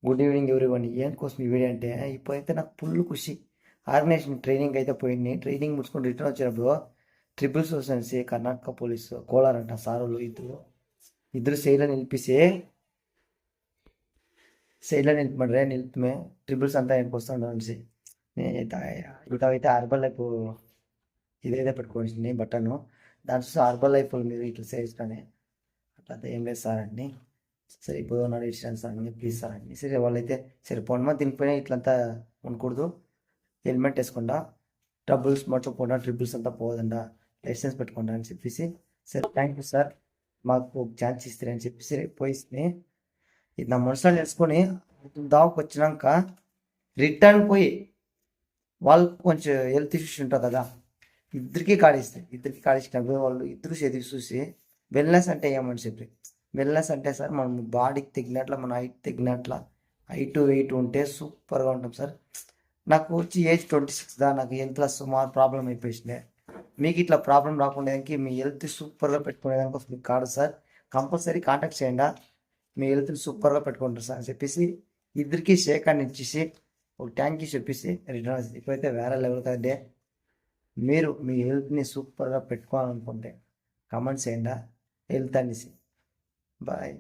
Good evening everyone. ఏం కోసం ఈ వీడియో అంటే ఇప్పుడైతే నాకు ఫుల్ ఖుషి. ఆర్గనైజేషన్ ట్రైనింగ్ అయితే పోయింది. ట్రైనింగ్ ముడుచుకొని రిటర్న్ వచ్చినప్పుడు ట్రిపుల్ సోసెన్సీ కర్ణాటక పోలీసు కోలారంట సారులు ఇద్దరు సైడ్లో నిలిపమరే నిలుపుమే ట్రిపుల్స్ అంతా ఆయనకు వస్తుండ అనేసి నేనైతే ఇటైతే హార్బర్ లైఫ్ ఇదైతే పెట్టుకోవాల్సింది బట్టను దాని చూసి హార్బర్ లైఫ్ మీరు ఇట్లా చేస్తానే అట్లా ఏం లేదు సార్ అండి. సరే ఇప్పుడు ఉన్నాడు ఇష్టాను సార్ అని ప్లీజ్ సార్ అండి. సరే వాళ్ళైతే సరే పొన్నమా దీనిపైన ఇట్లంతా ఉండకూడదు, హెల్మెట్ వేసుకుండా ట్రబుల్స్ మర్చిపోకుండా ట్రిపుల్స్ అంతా పోదండా, లైసెన్స్ పెట్టుకుంటా అని చెప్పేసి సరే థ్యాంక్ యూ సార్ మాకు ఒక ఛాన్స్ ఇస్తారని చెప్పి సరే పోయిస్తే ఇది నా మనసులో వేసుకొని దావకు వచ్చినాక రిటర్న్ పోయి వాళ్ళకు కొంచెం హెల్త్ ఇష్యూస్ ఉంటుంది కదా, ఇద్దరికి కాడిచ్చినప్పుడు వాళ్ళు ఇద్దరు చదివి చూసి వెల్నెస్ అంటే ఏమని చెప్పి వెల్నెస్ అంటే సార్ మనం బాడీకి తగినట్ల మన హైట్ తగినట్ల హైట్ వెయిట్ ఉంటే సూపర్గా ఉంటాం సార్. నాకు వచ్చి ఏజ్ 26 నాకు హెల్త్లో సుమారు ప్రాబ్లం అయిపోయింది. మీకు ఇట్లా ప్రాబ్లం రాకుండా మీ హెల్త్ సూపర్గా పెట్టుకునేదానికి మీకు కాదు సార్, కంపల్సరీ కాంటాక్ట్ చేయండి, మీ హెల్త్ని సూపర్గా పెట్టుకుంటారు సార్ అని చెప్పేసి ఇద్దరికి షేక్ అని ఇచ్చేసి ఒక థ్యాంక్ యూ చెప్పేసి రిటర్న్. ఇప్పుడైతే వేరే లెవెల్ కదండి. మీరు మీ హెల్త్ని సూపర్గా పెట్టుకోవాలనుకుంటే కమెంట్స్ చేయండి హెల్త్ అనేసి. బాయ్.